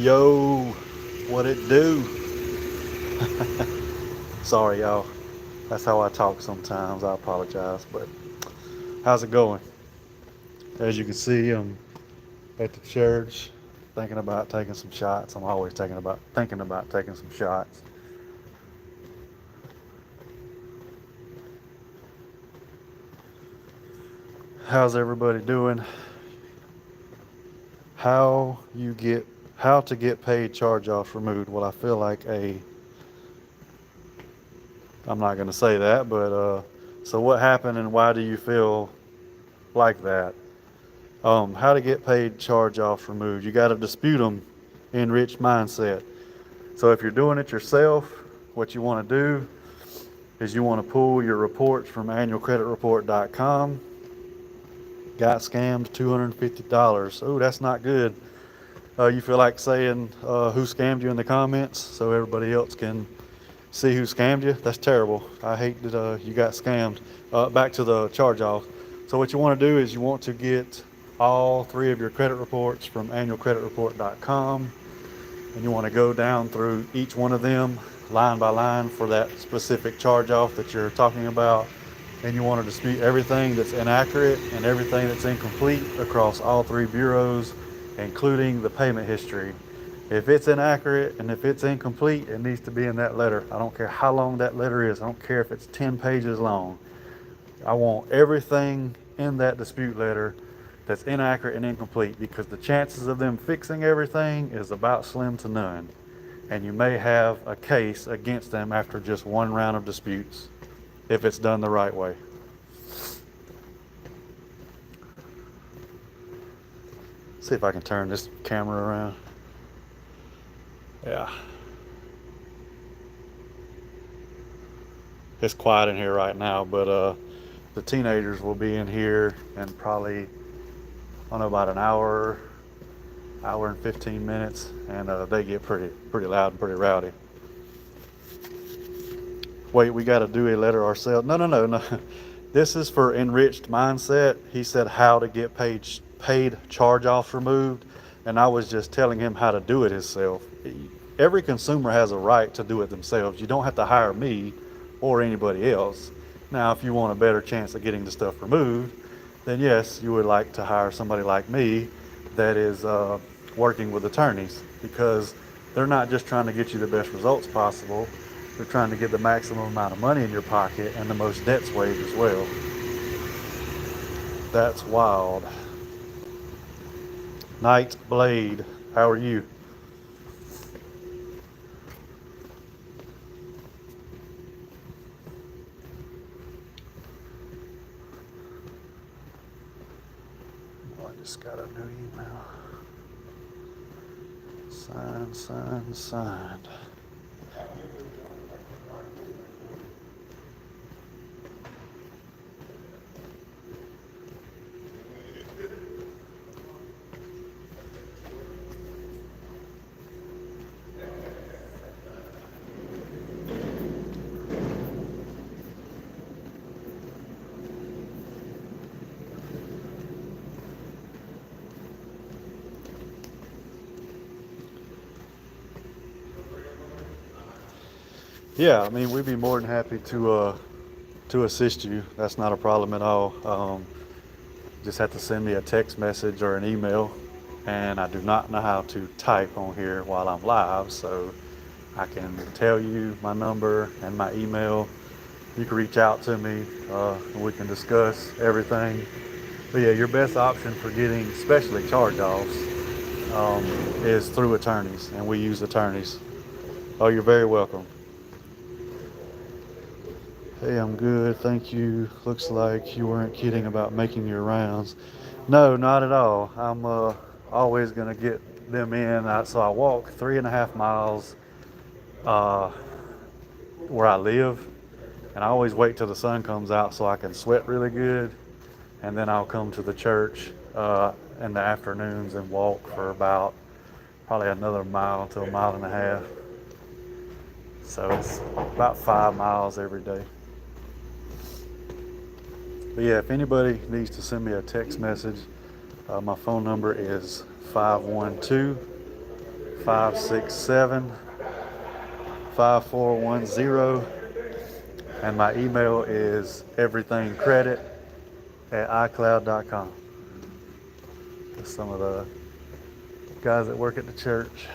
Yo, what it do? Sorry, y'all. That's how I talk sometimes. I apologize, but how's it going? As you can see, I'm at the church thinking about taking some shots. I'm always thinking about taking some shots. How's everybody doing? How you get how to get paid charge-offs removed? Well, I feel like I'm not going to say that, but so what happened and why do you feel like that? How to get paid charge-offs removed. You got to dispute them in rich mindset. So if you're doing it yourself, what you want to do is you want to pull your reports from annualcreditreport.com. Got scammed $250. Oh, that's not good. You feel like saying who scammed you in the comments so everybody else can see who scammed you? That's terrible. I hate that you got scammed. Back to the charge-off. So what you want to do is you want to get all three of your credit reports from annualcreditreport.com, and you want to go down through each one of them line by line for that specific charge-off that you're talking about, and you want to dispute everything that's inaccurate and everything that's incomplete across all three bureaus, including the payment history. If it's inaccurate and if it's incomplete, it needs to be in that letter. I don't care how long that letter is. I don't care if it's 10 pages long. I want everything in that dispute letter that's inaccurate and incomplete, because the chances of them fixing everything is about slim to none. And you may have a case against them after just one round of disputes if it's done the right way. See if I can turn this camera around. Yeah. It's quiet in here right now, but the teenagers will be in here in probably, I don't know, about an hour and 15 minutes, and they get pretty loud and pretty rowdy. Wait, we got to do a letter ourselves? No. This is for enriched mindset. He said how to get paid charge-offs removed, and I was just telling him how to do it himself. Every consumer has a right to do it themselves. You don't have to hire me or anybody else. Now, if you want a better chance of getting the stuff removed, then yes, you would like to hire somebody like me that is working with attorneys, because they're not just trying to get you the best results possible. They're trying to get the maximum amount of money in your pocket and the most debts waived as well. That's wild. Night Blade, how are you? Oh, I just got a new email. Signed. Yeah, I mean, we'd be more than happy to assist you. That's not a problem at all. Just have to send me a text message or an email, and I do not know how to type on here while I'm live, so I can tell you my number and my email. You can reach out to me, and we can discuss everything. But yeah, your best option for getting, especially charge-offs, is through attorneys, and we use attorneys. Oh, you're very welcome. Hey, I'm good, thank you. Looks like you weren't kidding about making your rounds. No, not at all. I'm always going to get them in. So I walk 3.5 miles uh, where I live, and I always wait till the sun comes out so I can sweat really good, and then I'll come to the church in the afternoons and walk for about probably another mile to a mile and a half. So it's about 5 miles every day. But yeah, if anybody needs to send me a text message, my phone number is 512 567-5410. And my email is everythingcredit@icloud.com. That's some of the guys that work at the church.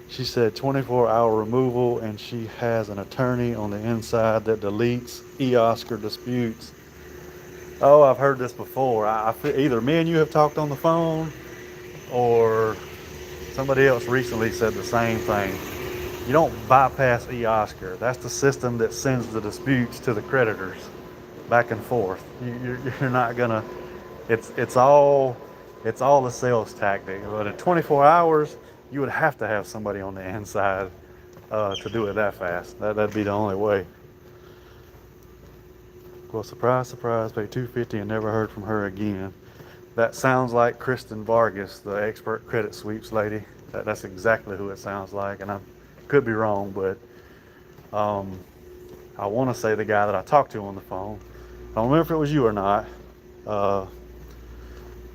She said 24-hour removal, and she has an attorney on the inside that deletes e-Oscar disputes. Oh, I've heard this before. I feel either me and you have talked on the phone, or somebody else recently said the same thing. You don't bypass e-Oscar. That's the system that sends the disputes to the creditors back and forth. You're not gonna. It's all a sales tactic. But in 24 hours, you would have to have somebody on the inside to do it that fast. That'd be the only way. Well, surprise, surprise, paid $250 and never heard from her again. That sounds like Kristen Vargas, the expert credit sweeps lady. That's exactly who it sounds like, and I could be wrong, but I want to say the guy that I talked to on the phone. I don't remember if it was you or not.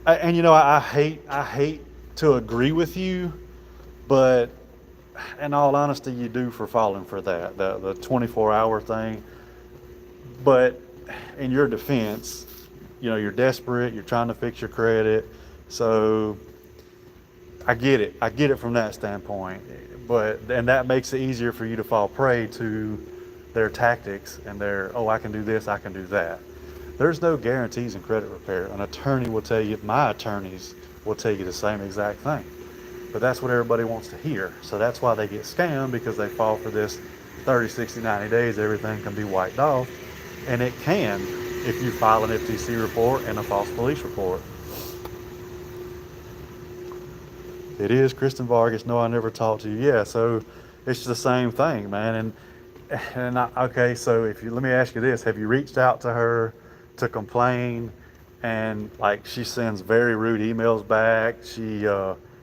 And you know, I hate to agree with you, but in all honesty, you do for falling for that, the 24-hour thing. But in your defense, you know, you're desperate, you're trying to fix your credit, so I get it from that standpoint. And that makes it easier for you to fall prey to their tactics and their, oh, I can do this, I can do that. There's no guarantees in credit repair. An attorney will tell you, my attorneys will tell you the same exact thing. But that's what everybody wants to hear. So that's why they get scammed, because they fall for this 30, 60, 90 days, everything can be wiped off. And it can if you file an FTC report and a false police report. It is Kristen Vargas. No, I never talked to you. Yeah, so it's the same thing, man. Okay, so let me ask you this: have you reached out to her to complain? And like, she sends very rude emails back.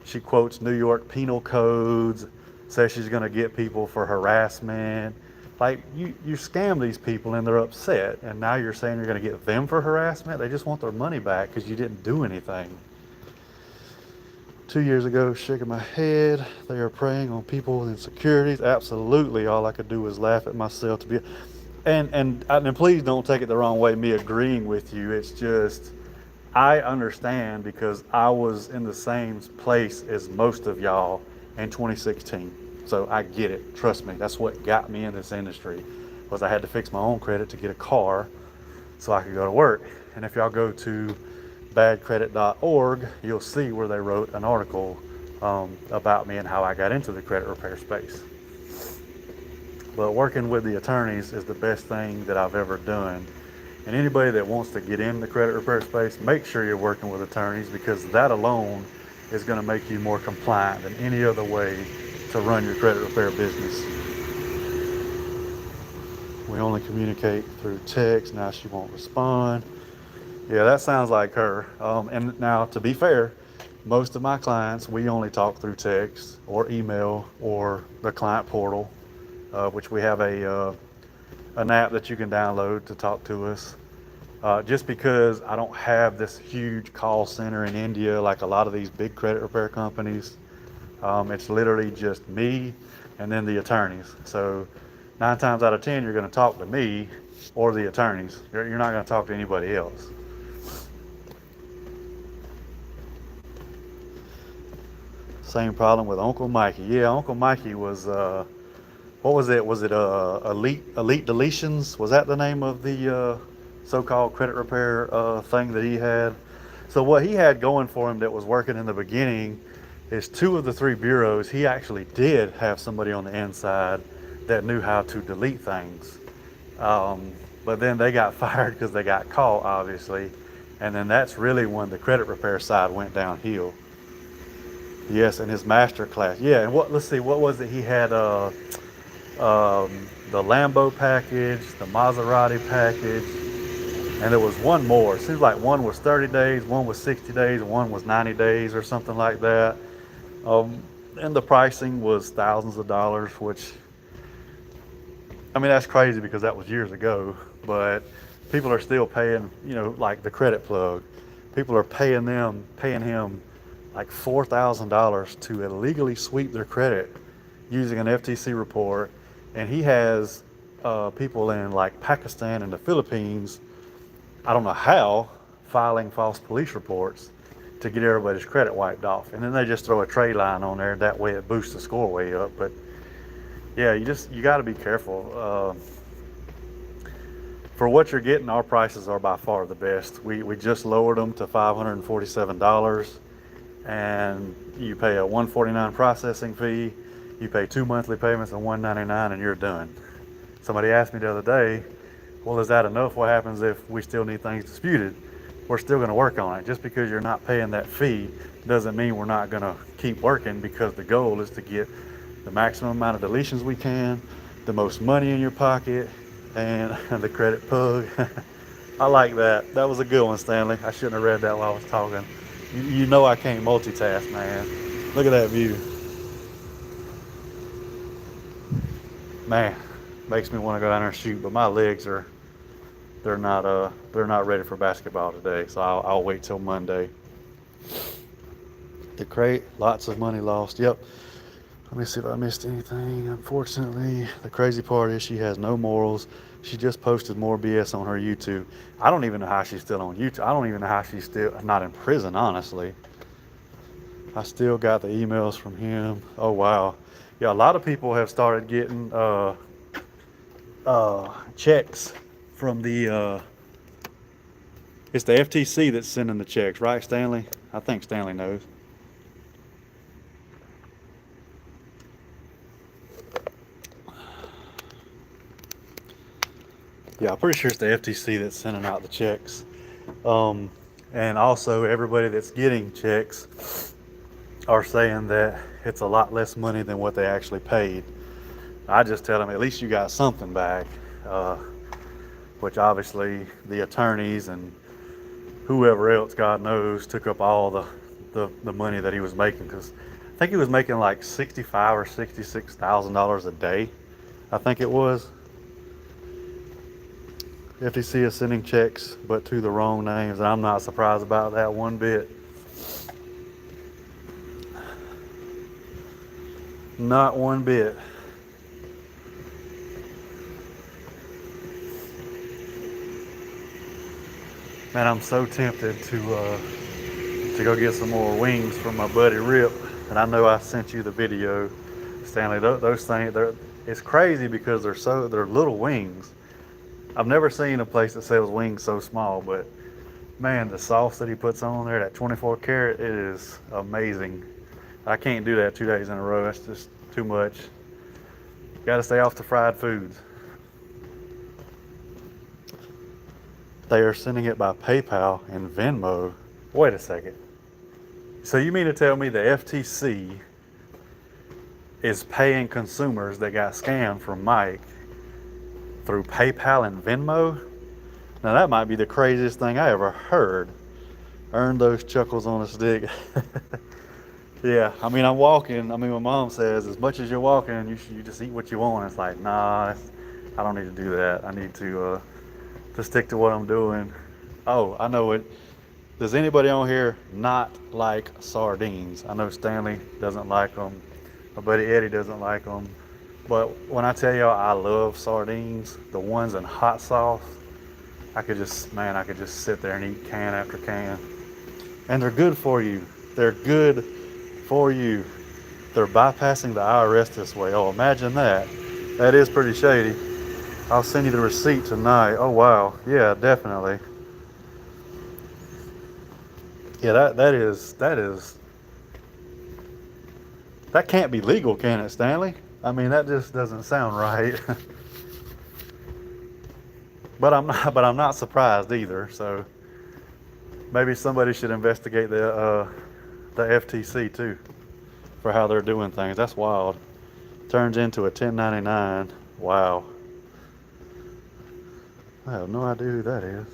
She quotes New York penal codes, says she's going to get people for harassment. Like, you scam these people and they're upset, and now you're saying you're going to get them for harassment? They just want their money back because you didn't do anything. 2 years ago, shaking my head. They are preying on people with insecurities. Absolutely. All I could do was laugh at myself to be. And please don't take it the wrong way, me agreeing with you. It's just, I understand, because I was in the same place as most of y'all in 2016. So I get it. Trust me. That's what got me in this industry, was I had to fix my own credit to get a car so I could go to work. And if y'all go to badcredit.org, you'll see where they wrote an article about me and how I got into the credit repair space. But working with the attorneys is the best thing that I've ever done. And anybody that wants to get in the credit repair space, make sure you're working with attorneys, because that alone is going to make you more compliant than any other way to run your credit repair business. We only communicate through text. Now she won't respond. Yeah, that sounds like her. And now, to be fair, most of my clients, we only talk through text or email or the client portal, which we have an app that you can download to talk to us. Just because I don't have this huge call center in India like a lot of these big credit repair companies. It's literally just me and then the attorneys. So 9 times out of 10, you're going to talk to me or the attorneys. You're not going to talk to anybody else. Same problem with Uncle Mikey. Yeah, Uncle Mikey was, what was it? Was it Elite Deletions? Was that the name of the so-called credit repair thing that he had? So what he had going for him that was working in the beginning is 2 of the 3 bureaus, he actually did have somebody on the inside that knew how to delete things. But then they got fired because they got caught, obviously. And then that's really when the credit repair side went downhill. Yes, in his master class. Yeah, and let's see, what was it? He had the Lambo package, the Maserati package, and there was one more. It seems like one was 30 days, one was 60 days, and one was 90 days or something like that. And the pricing was thousands of dollars, which, I mean, that's crazy because that was years ago, but people are still paying, you know, like the credit plug. People are paying him like $4,000 to illegally sweep their credit using an FTC report. And he has people in like Pakistan and the Philippines, I don't know how, filing false police reports to get everybody's credit wiped off. And then they just throw a trade line on there. That way it boosts the score way up. But yeah, you got to be careful. For what you're getting, our prices are by far the best. We just lowered them to $547, and you pay a $149 processing fee. You pay 2 monthly payments of $199, and you're done. Somebody asked me the other day, well, is that enough? What happens if we still need things disputed? We're still going to work on it. Just because you're not paying that fee doesn't mean we're not going to keep working, because the goal is to get the maximum amount of deletions we can, the most money in your pocket, and the credit pug. I like that. That was a good one, Stanley. I shouldn't have read that while I was talking. You know I can't multitask, man. Look at that view. Man, makes me want to go down there and shoot, but my legs they're not ready for basketball today, so I'll wait till Monday. The crate, lots of money lost. Yep. Let me see if I missed anything. Unfortunately, the crazy part is she has no morals. She just posted more BS on her YouTube. I don't even know how she's still on YouTube. I don't even know how she's still not in prison, honestly. I still got the emails from him. Oh, wow. Yeah, a lot of people have started getting checks from the, it's the FTC that's sending the checks, right, Stanley? I think Stanley knows. Yeah, I'm pretty sure it's the FTC that's sending out the checks. And also everybody that's getting checks are saying that it's a lot less money than what they actually paid. I just tell them, at least you got something back, which obviously the attorneys and whoever else, God knows, took up all the money that he was making, because I think he was making like $65,000 or $66,000 a day. I think it was. FTC is sending checks, but to the wrong names, and I'm not surprised about that one bit. Not one bit. Man, I'm so tempted to go get some more wings from my buddy Rip, and I know I sent you the video, Stanley. Those things, it's crazy because they're little wings. I've never seen a place that sells wings so small, but man, the sauce that he puts on there, that 24 karat, it is amazing. I can't do that 2 days in a row. That's just too much. Got to stay off the fried foods. They are sending it by PayPal and Venmo. Wait a second. So you mean to tell me the FTC is paying consumers that got scammed from Mike through PayPal and Venmo? Now that might be the craziest thing I ever heard. Earn those chuckles on a stick. Yeah, I mean, I'm walking. I mean, my mom says, as much as you're walking, you just eat what you want. It's like, nah, I don't need to do that. I need to stick to what I'm doing. Oh, I know it. Does anybody on here not like sardines? I know Stanley doesn't like them. My buddy Eddie doesn't like them. But when I tell y'all I love sardines, the ones in hot sauce, I could just sit there and eat can after can. And they're good for you. They're good for you. They're bypassing the IRS this way. Oh, imagine that. That is pretty shady. I'll send you the receipt tonight. Oh, wow. Yeah, definitely. Yeah, that can't be legal, can it, Stanley? I mean, that just doesn't sound right. But I'm not surprised either. So maybe somebody should investigate the FTC too for how they're doing things. That's wild. Turns into a 1099. Wow. I have no idea who that is.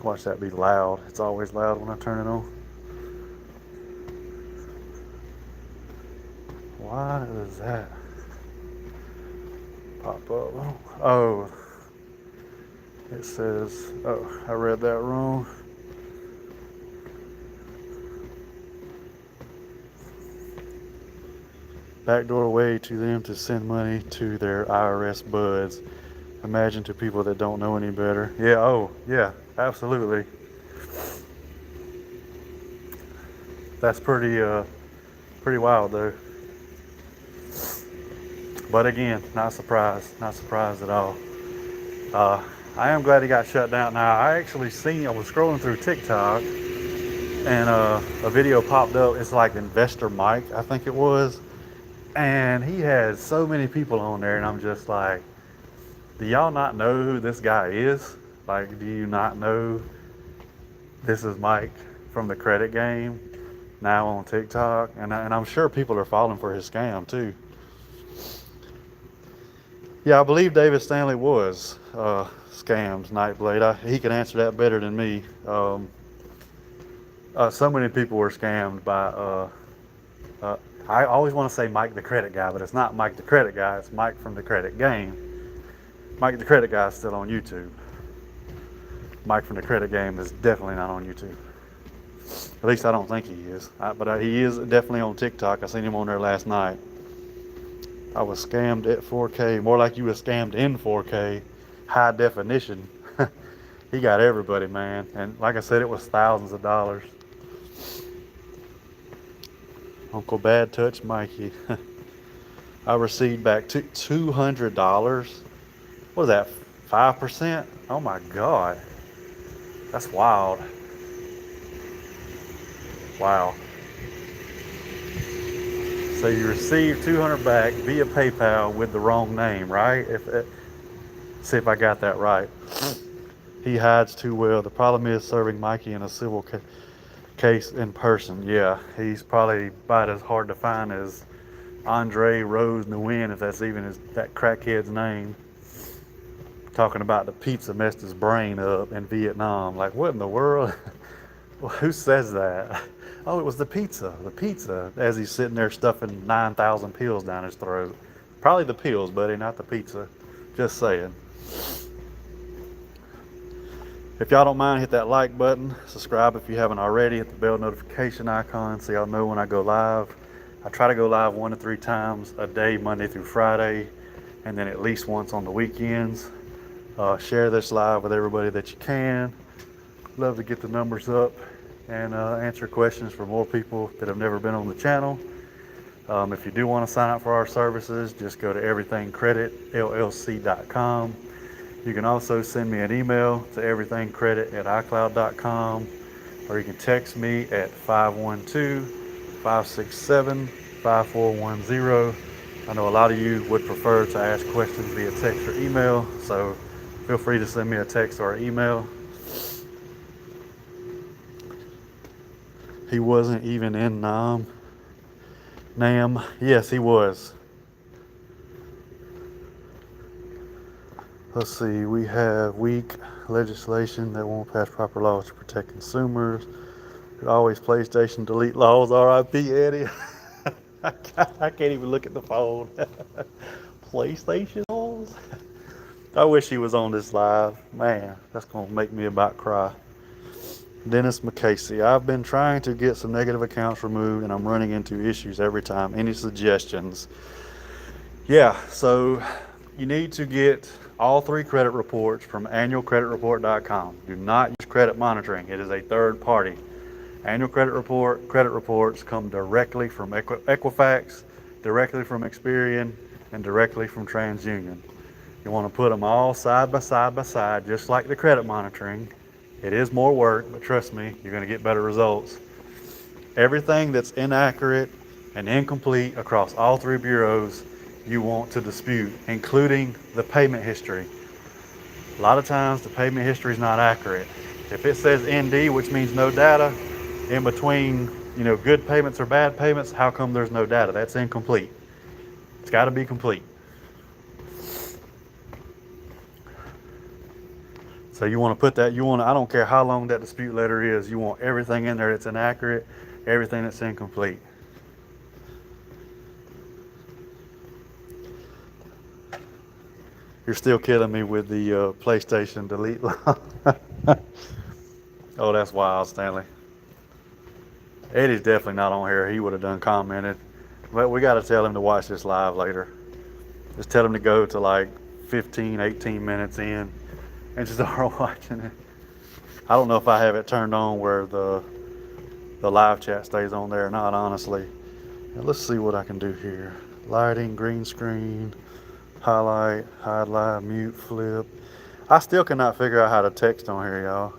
Watch that be loud. It's always loud when I turn it on. Why does that pop up? Oh, it says, oh, I read that wrong. backdoor way to them to send money to their IRS buds. Imagine to people that don't know any better. Yeah, oh, yeah, absolutely. That's pretty wild though. But again, not surprised at all. Uh, I am glad he got shut down. Now, I was scrolling through TikTok and a video popped up. It's like Investor Mike, I think it was. And he had so many people on there, and I'm just like, do y'all not know who this guy is? Like, do you not know this is Mike from the credit game now on TikTok? And I'm sure people are falling for his scam too. Yeah, I believe David Stanley was scammed, Nightblade. He can answer that better than me. So many people were scammed by, uh, I always want to say Mike the credit guy, but it's not Mike the credit guy, it's Mike from the credit game. Mike the credit guy is still on YouTube. Mike from the credit game is definitely not on YouTube. At least I don't think he is. But he is definitely on TikTok. I seen him on there last night. I was scammed at 4K, more like you were scammed in 4K, high definition. He got everybody, man. And like I said, it was thousands of dollars. Uncle Bad Touch Mikey. I received back $200. What was that, 5%? Oh my God. That's wild. Wow. So you received 200 back via PayPal with the wrong name, right? See if I got that right. He hides too well. The problem is serving Mikey in a civil case in person. Yeah, he's probably about as hard to find as Andre Rose Nguyen, if that's even that crackhead's name. Talking about the pizza messed his brain up in Vietnam. Like, what in the world? Well, who says that? Oh, it was the pizza, as he's sitting there stuffing 9,000 pills down his throat. Probably the pills, buddy, not the pizza. Just saying. If y'all don't mind, hit that like button. Subscribe if you haven't already. Hit the bell notification icon so y'all know when I go live. I try to go live 1 to 3 times a day, Monday through Friday, and then at least once on the weekends. Share this live with everybody that you can. Love to get the numbers up and answer questions for more people that have never been on the channel. If you do want to sign up for our services, just go to everythingcreditllc.com. You can also send me an email to everythingcredit@icloud.com, or you can text me at 512-567-5410. I know a lot of you would prefer to ask questions via text or email, so feel free to send me a text or an email. He wasn't even in NAM. Yes, he was. Let's see, we have weak legislation that won't pass proper laws to protect consumers. Always PlayStation delete laws, RIP Eddie. I can't even look at the phone. PlayStation laws? I wish he was on this live. Man, that's going to make me about cry. Dennis McCasey, I've been trying to get some negative accounts removed and I'm running into issues every time. Any suggestions? Yeah, so you need to get all 3 credit reports from annualcreditreport.com. Do not use credit monitoring. It is a third party. Annual credit reports come directly from Equifax, directly from Experian, and directly from TransUnion. You want to put them all side by side, just like the credit monitoring. It is more work, but trust me, you're going to get better results. Everything that's inaccurate and incomplete across all 3 bureaus, you want to dispute, including the payment history. A lot of times the payment history is not accurate. If it says ND, which means no data, in between, good payments or bad payments, how come there's no data? That's incomplete. It's got to be complete. So you want to put that, I don't care how long that dispute letter is, you want everything in there that's inaccurate, everything that's incomplete. You're still killing me with the PlayStation delete law. Oh, that's wild, Stanley. Eddie's definitely not on here. He would have done commented. But we got to tell him to watch this live later. Just tell him to go to like 15, 18 minutes in and just start watching it. I don't know if I have it turned on where the live chat stays on there or not, honestly. Now let's see what I can do here. Lighting, green screen, highlight, hide live, mute, flip. I still cannot figure out how to text on here, y'all.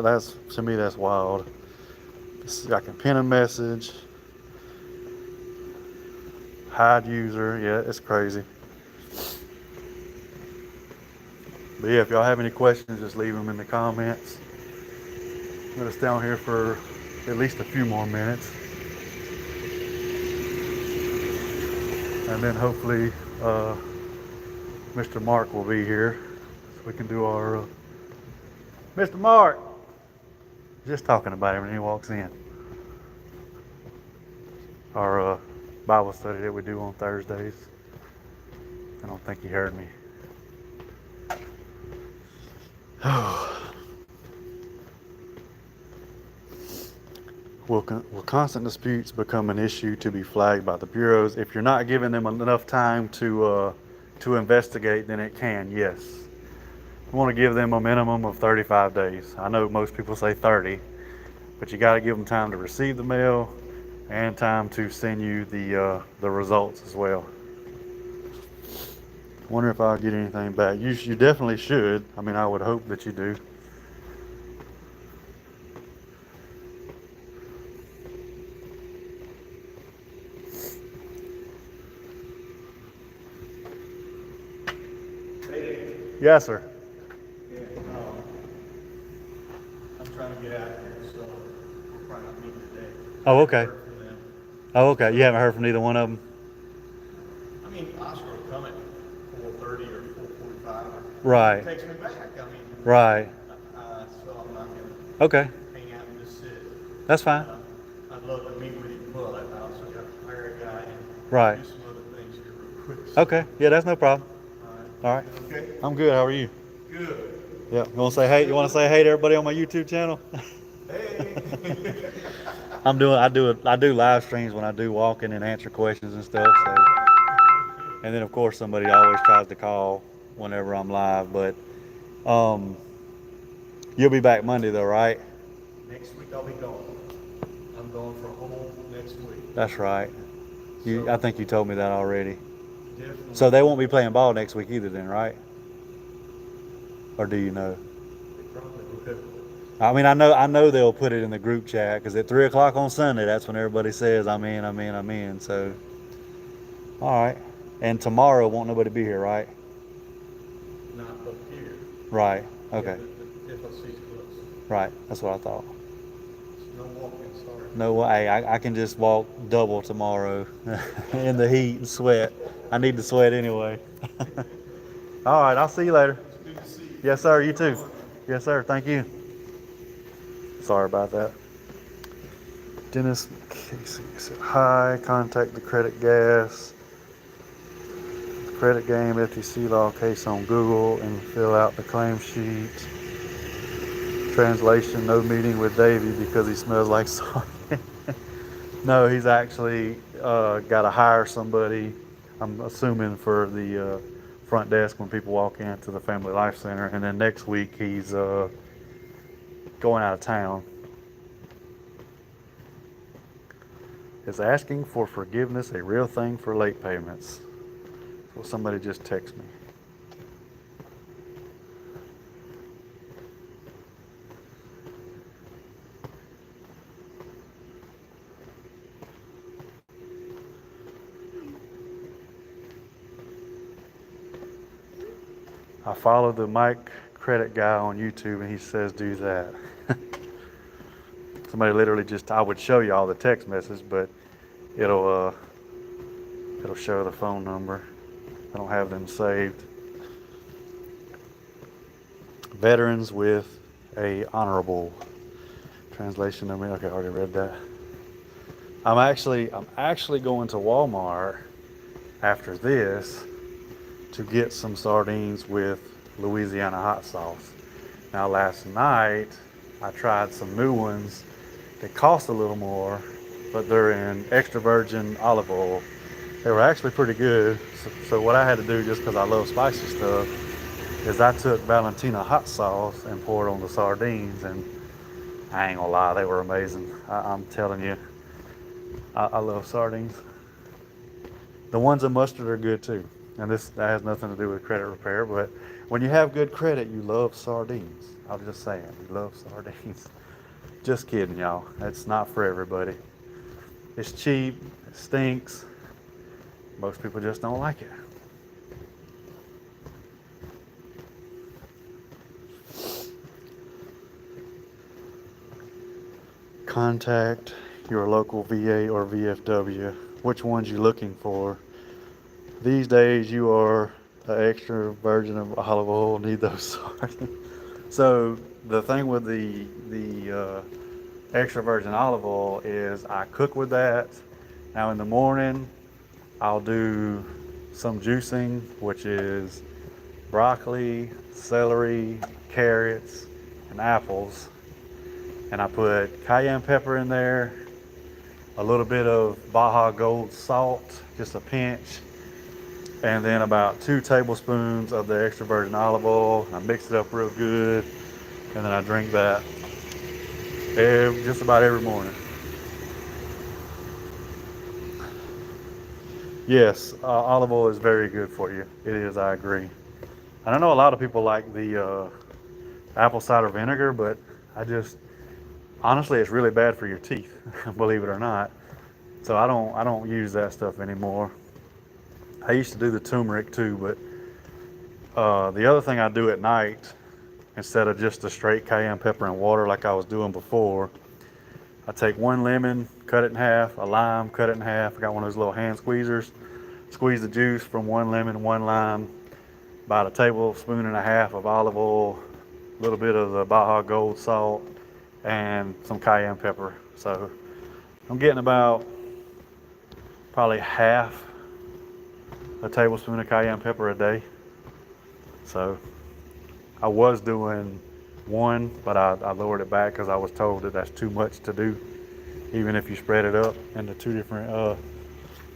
That's, to me, that's wild. I can pin a message, hide user. Yeah, it's crazy. But yeah, if y'all have any questions, just leave them in the comments. I'm gonna stay on here for at least a few more minutes, and then hopefully Mr. Mark will be here so we can do our Mr. Mark. Just talking about him when he walks in. Our Bible study that we do on Thursdays. I don't think he heard me. Will constant disputes become an issue to be flagged by the bureaus? If you're not giving them enough time to investigate, then it can, yes. You want to give them a minimum of 35 days. I know most people say 30, but you got to give them time to receive the mail and time to send you the results as well. Wonder if I'll get anything back. You definitely should. I mean, I would hope that you do. Yes, sir. Yeah, I'm trying to get out here, so we'll probably not meet today. Oh, okay. Heard from them. Oh, okay. You haven't heard from neither one of them? I mean, Oscar will come at 4:30 or 4:45. Right. Takes me back. I mean, Right. so I'm not gonna Okay. hang out and just sit. That's fine. I'd love to meet with you, but I also got to hire a guy and Right. do some other things here real quick. Okay. Yeah, that's no problem. All right. Okay. I'm good. How are you? Good. Yeah. You want to say hey? You want to say hey to everybody on my YouTube channel? Hey. I do live streams when I do walking and answer questions and stuff. So, and then of course somebody always tries to call whenever I'm live. But you'll be back Monday though, right? Next week I'll be gone. I'm going for a whole next week. That's right. I think you told me that already. Definitely. So they won't be playing ball next week either, then, right? Or do you know? They probably will. I mean, I know they'll put it in the group chat because at 3 o'clock on Sunday, that's when everybody says, I'm in. So, all right. And tomorrow, won't nobody be here, right? Not up here. Right. Okay. Yeah, the FLC's closed. Right. That's what I thought. No walking, sorry. No way. I can just walk double tomorrow in the heat and sweat. I need to sweat anyway. All right. I'll see you later. It's good to see you. Yes, sir. You too. Yes, sir. Thank you. Sorry about that. Dennis Casey said, hi, contact the credit gas, credit game, FTC law case on Google and fill out the claim sheet. Translation, no meeting with Davey because he smells like sardine. No, he's actually got to hire somebody, I'm assuming, for the front desk when people walk into the Family Life Center. And then next week he's going out of town. Is asking for forgiveness a real thing for late payments? Well, somebody just text me. I follow the Mike Credit guy on YouTube and he says do that. Somebody literally just, I would show you all the text message, but it'll show the phone number. I don't have them saved. Veterans with a honorable translation number. Okay, I already read that. I'm actually going to Walmart after this to get some sardines with Louisiana hot sauce. Now last night I tried some new ones. They cost a little more, but they're in extra virgin olive oil. They were actually pretty good. So what I had to do, just because I love spicy stuff, is I took Valentina hot sauce and poured on the sardines, and I ain't gonna lie, they were amazing. I'm telling you, I love sardines. The ones in mustard are good too. And that has nothing to do with credit repair, but when you have good credit, you love sardines. I'm just saying, you love sardines. Just kidding, y'all. It's not for everybody. It's cheap, it stinks. Most people just don't like it. Contact your local VA or VFW. Which ones you looking for? These days, you are an extra virgin of olive oil. Need those sardines. So the thing with the extra virgin olive oil is I cook with that. Now in the morning, I'll do some juicing, which is broccoli, celery, carrots, and apples. And I put cayenne pepper in there, a little bit of Baja Gold salt, just a pinch, and then about 2 tablespoons of the extra virgin olive oil. I mix it up real good, and then I drink that just about every morning. Yes, olive oil is very good for you. It is, I agree. And I know a lot of people like the apple cider vinegar, but honestly, it's really bad for your teeth, believe it or not. So I don't use that stuff anymore. I used to do the turmeric too, but the other thing I do at night, instead of just the straight cayenne pepper and water like I was doing before, I take 1 lemon, cut it in half, a lime, cut it in half. I got one of those little hand squeezers. Squeeze the juice from 1 lemon, 1 lime, about a tablespoon and a half of olive oil, a little bit of the Baja Gold salt, and some cayenne pepper. So I'm getting about probably half a tablespoon of cayenne pepper a day. So I was doing 1, but I lowered it back because I was told that that's too much to do, even if you spread it up into 2 different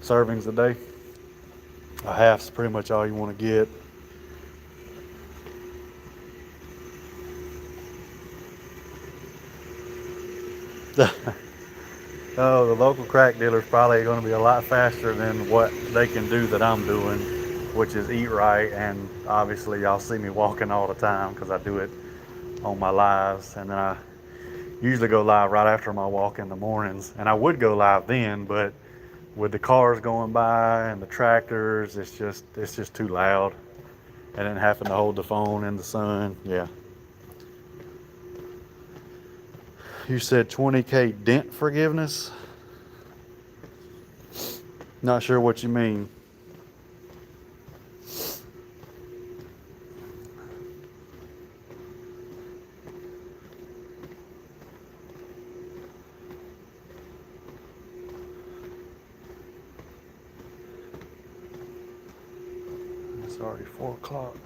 servings a day. A half's pretty much all you want to get. Oh, the local crack dealer's probably going to be a lot faster than what they can do that I'm doing, which is eat right. And obviously, y'all see me walking all the time because I do it on my lives. And then I usually go live right after my walk in the mornings. And I would go live then, but with the cars going by and the tractors, it's just too loud. And then having to hold the phone in the sun, yeah. You said 20K dent forgiveness? Not sure what you mean. It's already 4 o'clock.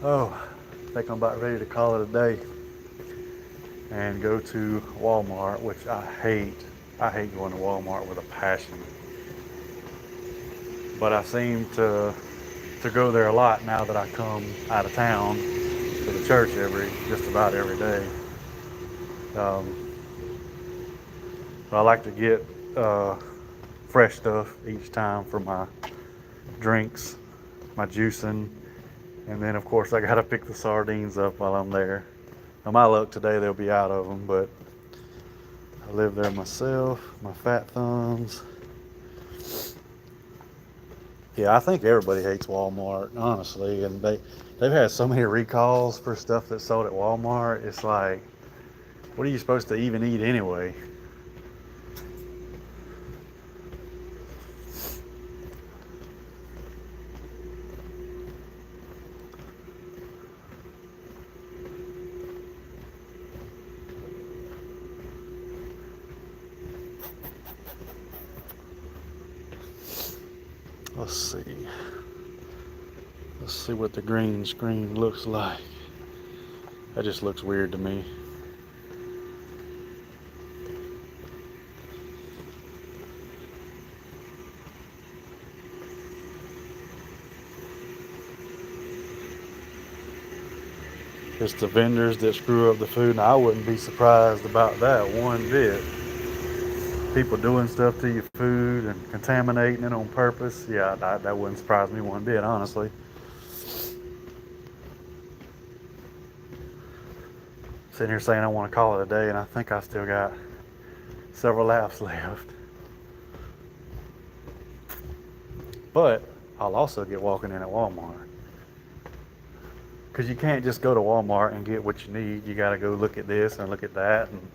Oh, I think I'm about ready to call it a day and go to Walmart, which I hate. I hate going to Walmart with a passion. But I seem to go there a lot now that I come out of town to the church just about every day. But I like to get fresh stuff each time for my drinks, my juicing, and then of course I gotta pick the sardines up while I'm there. Now my luck today they'll be out of them, but I live there myself, my fat thumbs. Yeah, I think everybody hates Walmart, honestly, and they've had so many recalls for stuff that's sold at Walmart. It's like, what are you supposed to even eat anyway? Let's see. Let's see what the green screen looks like. That just looks weird to me. It's the vendors that screw up the food, and I wouldn't be surprised about that one bit. People doing stuff to your food and contaminating it on purpose, yeah, that wouldn't surprise me one bit, honestly. Sitting here saying I want to call it a day, and I think I still got several laps left. But I'll also get walking in at Walmart. Because you can't just go to Walmart and get what you need. You got to go look at this and look at that. And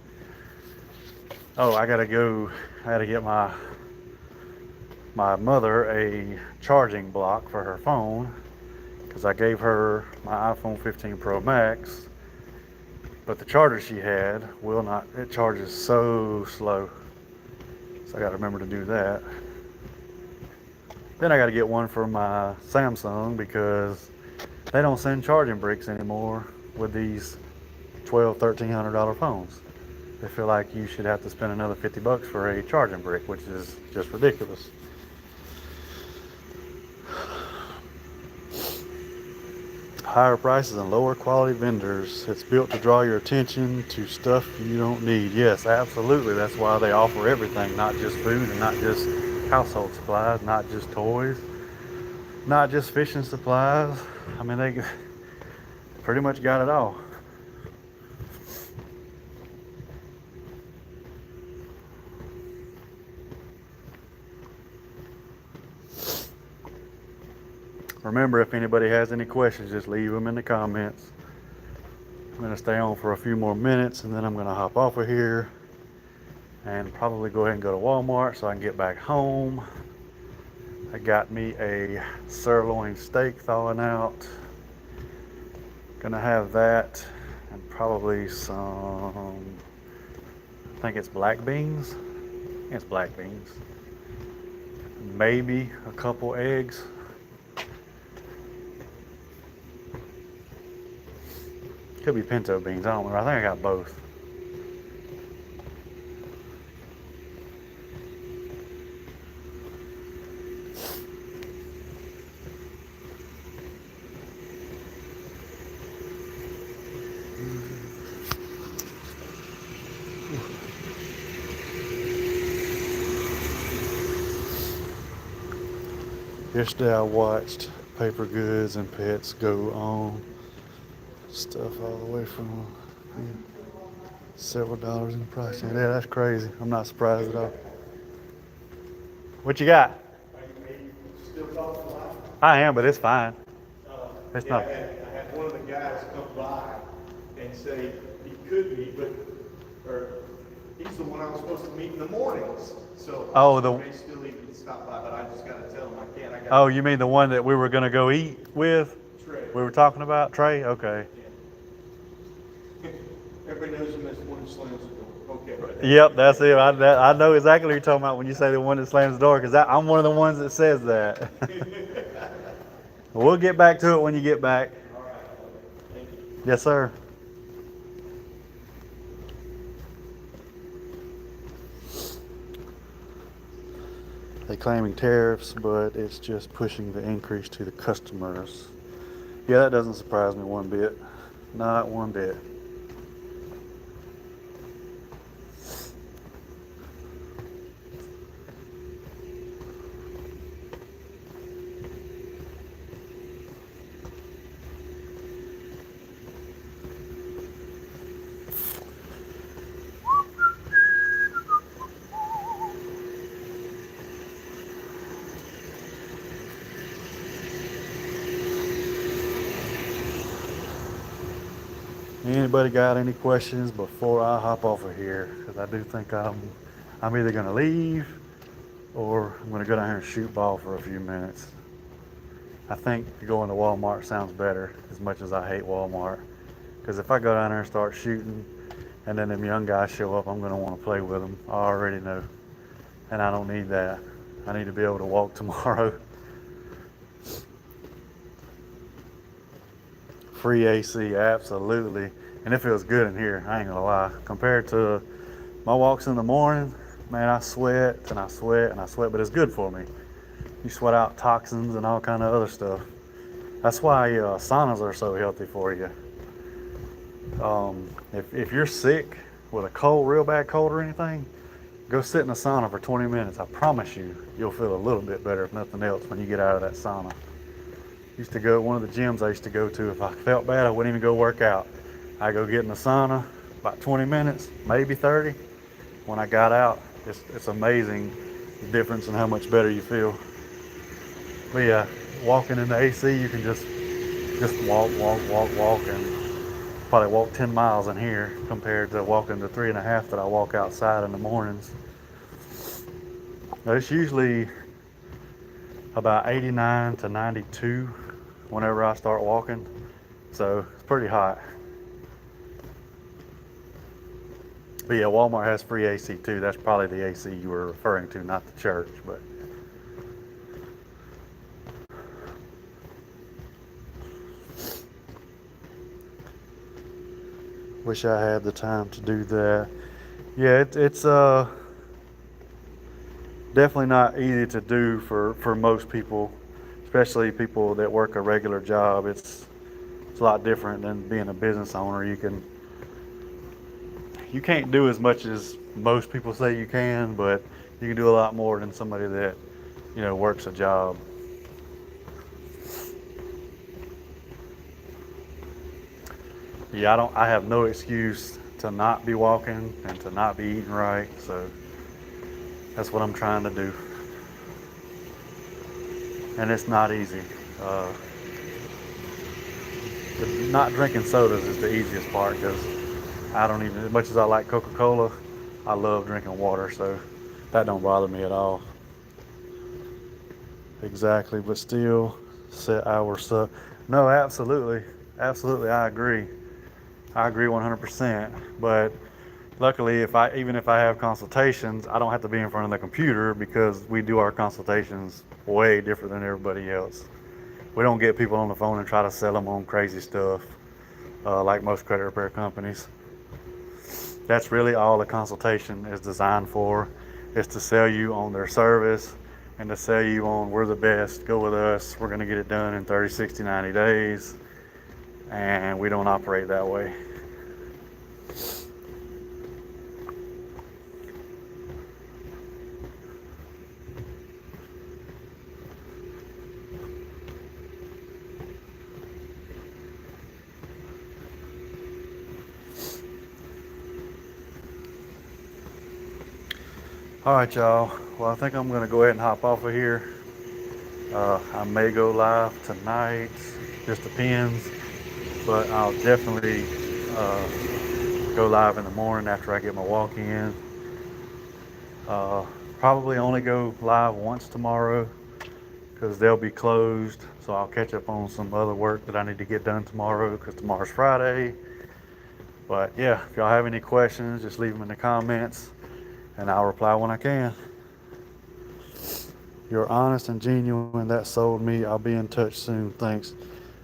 oh, I got to get my mother a charging block for her phone. Because I gave her my iPhone 15 Pro Max. But the charger she had will not, it charges so slow. So I got to remember to do that. Then I got to get one for my Samsung because they don't send charging bricks anymore with these $1,200, $1,300 phones. They feel like you should have to spend another $50 for a charging brick, which is just ridiculous. Higher prices and lower quality vendors. It's built to draw your attention to stuff you don't need. Yes, absolutely. That's why they offer everything, not just food and not just household supplies, not just toys, not just fishing supplies. I mean, they pretty much got it all. Remember, if anybody has any questions, just leave them in the comments. I'm going to stay on for a few more minutes, and then I'm going to hop off of here and probably go ahead and go to Walmart so I can get back home. I got me a sirloin steak thawing out. Gonna have that and probably some, I think it's black beans. It's black beans. Maybe a couple eggs. Could be pinto beans, I don't remember. I think I got both. Yesterday I watched paper goods and pets go on stuff all the way from several dollars in price. Yeah, that's crazy. I'm not surprised at all. What you got? Still talking live? I am, but it's fine. It's Yeah, not. I had one of the guys come by and say he could be, but, or he's the one I was supposed to meet in the mornings. So I may still even stop by, but I just gotta tell him I can't. Oh, you mean the one that we were gonna go eat with? Trey. We were talking about Trey? Okay. Yeah. Everybody knows him as the one who slams the door. Okay. Yep, that's it. I know exactly what you're talking about when you say the one that slams the door, because I'm one of the ones that says that. We'll get back to it when you get back. All right. Thank you. Yes, sir. They're claiming tariffs, but it's just pushing the increase to the customers. Yeah, that doesn't surprise me one bit. Not one bit. Anybody got any questions before I hop off of here? Because I do think I'm either going to leave or I'm going to go down here and shoot ball for a few minutes. I think going to Walmart sounds better, as much as I hate Walmart. Because if I go down there and start shooting and then them young guys show up, I'm going to want to play with them. I already know. And I don't need that. I need to be able to walk tomorrow. Free AC, absolutely. And it feels good in here, I ain't gonna lie. Compared to my walks in the morning, man, I sweat and I sweat and I sweat, but it's good for me. You sweat out toxins and all kind of other stuff. That's why saunas are so healthy for you. If you're sick with a cold, real bad cold or anything, go sit in a sauna for 20 minutes. I promise you, you'll feel a little bit better, if nothing else, when you get out of that sauna. Used to go, one of the gyms I used to go to, if I felt bad, I wouldn't even go work out. I go get in the sauna, about 20 minutes, maybe 30. When I got out, it's amazing the difference in how much better you feel. But yeah, walking in the AC, you can just walk, and probably walk 10 miles in here compared to walking the 3.5 that I walk outside in the mornings. Now, it's usually about 89 to 92 whenever I start walking, so it's pretty hot. But yeah, Walmart has free AC too. That's probably the AC you were referring to, not the church, but wish I had the time to do that. Yeah, it's definitely not easy to do for most people, especially people that work a regular job. It's a lot different than being a business owner. You can't do as much as most people say you can, but you can do a lot more than somebody that, works a job. Yeah, I have no excuse to not be walking and to not be eating right, so that's what I'm trying to do. And it's not easy. Uh, Not drinking sodas is the easiest part, because I don't even, as much as I like Coca-Cola, I love drinking water, so that don't bother me at all. Exactly, but still set hours up. No, absolutely. Absolutely, I agree. I agree 100%. But luckily, even if I have consultations, I don't have to be in front of the computer, because we do our consultations way different than everybody else. We don't get people on the phone and try to sell them on crazy stuff like most credit repair companies. That's really all a consultation is designed for, is to sell you on their service and to sell you on, we're the best, go with us, we're going to get it done in 30, 60, 90 days. And we don't operate that way. All right, y'all. Well, I think I'm going to go ahead and hop off of here. I may go live tonight, just depends. But I'll definitely go live in the morning after I get my walk in. Probably only go live once tomorrow, because they'll be closed. So I'll catch up on some other work that I need to get done tomorrow, because tomorrow's Friday. But yeah, if y'all have any questions, just leave them in the comments and I'll reply when I can. You're honest and genuine. That sold me. I'll be in touch soon. Thanks.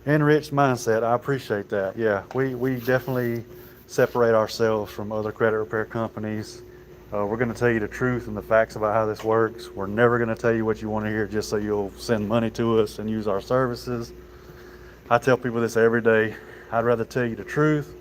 Enriched mindset. I appreciate that. Yeah, we definitely separate ourselves from other credit repair companies. We're going to tell you the truth and the facts about how this works. We're never going to tell you what you want to hear just so you'll send money to us and use our services. I tell people this every day. I'd rather tell you the truth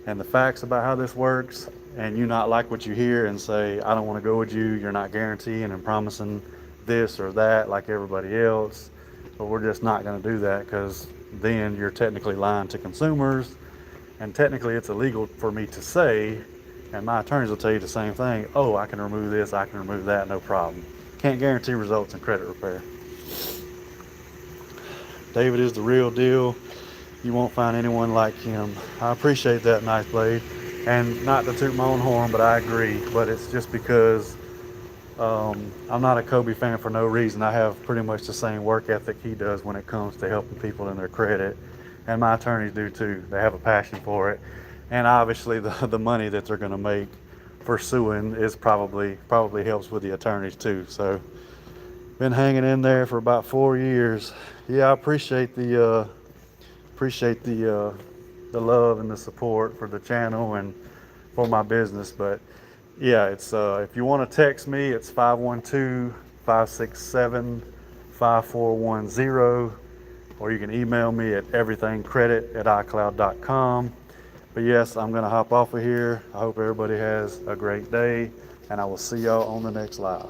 and the facts about how this works, and you not like what you hear and say, I don't want to go with you, you're not guaranteeing and promising this or that like everybody else. But we're just not going to do that, because then you're technically lying to consumers, and technically it's illegal for me to say, and my attorneys will tell you the same thing, oh, I can remove this, I can remove that, no problem. Can't guarantee results in credit repair. David is the real deal. You won't find anyone like him. I appreciate that, Nice Blade. And not to toot my own horn, but I agree. But it's just because I'm not a Kobe fan for no reason. I have pretty much the same work ethic he does when it comes to helping people in their credit. And my attorneys do too. They have a passion for it. And obviously the money that they're going to make for suing is probably helps with the attorneys too. So been hanging in there for about 4 years. Yeah, I appreciate appreciate the love and the support for the channel and for my business. But yeah, it's if you want to text me, it's 512-567-5410, or you can email me at everythingcredit@icloud.com. But yes, I'm going to hop off of here. I hope everybody has a great day, and I will see y'all on the next live.